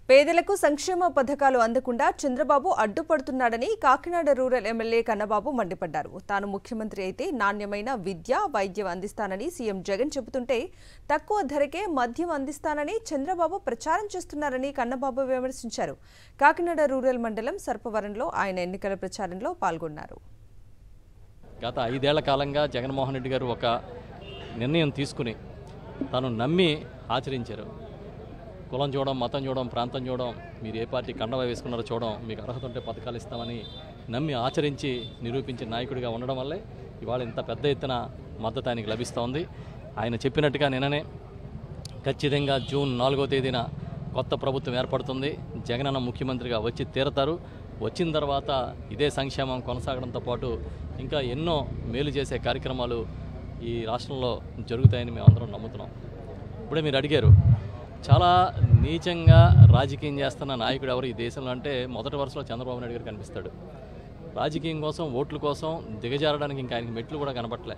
పేదలకు సంక్షేమ పథకాలు అందకుండా చంద్రబాబు అడ్డుపడుతున్నాడని కాకినాడ రూరల్ ఎమ్మెల్యే కన్నబాబు మండిపడ్డారు. తాను ముఖ్యమంత్రి అయితే నాణ్యమైన విద్య, వైద్యం అందిస్తానని సీఎం జగన్ చెబుతుంటే తక్కువ ధరకే మద్యం అందిస్తానని చంద్రబాబు ప్రచారం చేస్తున్నారని కన్నబాబు విమర్శించారు. కాకినాడ రూరల్ మండలం సర్పవరంలో ఆయన ఎన్నికల ప్రచారంలో పాల్గొన్నారు. గత 5 ఏళ్ల కాలంగా జగన్మోహన్ రెడ్డి గారు ఒక నిర్ణయం తీసుకుని తాను నమ్మి ఆచరించారు. కులం చూడడం, మతం చూడడం, ప్రాంతం చూడడం, మీరు ఏ పార్టీ కండవ వేసుకున్నారో చూడడం, మీకు అర్హత ఉంటే పథకాలు ఇస్తామని నమ్మి ఆచరించి నిరూపించిన నాయకుడిగా ఉండడం వల్లే ఇవాళ ఇంత పెద్ద ఎత్తున మద్దతు ఆయనకి లభిస్తోంది. ఆయన చెప్పినట్టుగా నిన్ననే ఖచ్చితంగా జూన్ 4వ తేదీన కొత్త ప్రభుత్వం ఏర్పడుతుంది. జగనన్న ముఖ్యమంత్రిగా వచ్చి తీరతారు. వచ్చిన తర్వాత ఇదే సంక్షేమం కొనసాగడంతో పాటు ఇంకా ఎన్నో మేలు చేసే కార్యక్రమాలు ఈ రాష్ట్రంలో జరుగుతాయని మేమందరం నమ్ముతున్నాం. ఇప్పుడే మీరు అడిగారు, చాలా నీచంగా రాజకీయం చేస్తున్న నాయకుడు ఎవరు ఈ దేశంలో అంటే మొదటి వరుసలో చంద్రబాబు నాయుడు గారు కనిపిస్తాడు. రాజకీయం కోసం, ఓట్ల కోసం దిగజారడానికి ఇంకా ఆయనకి మెట్లు కూడా కనపట్లే.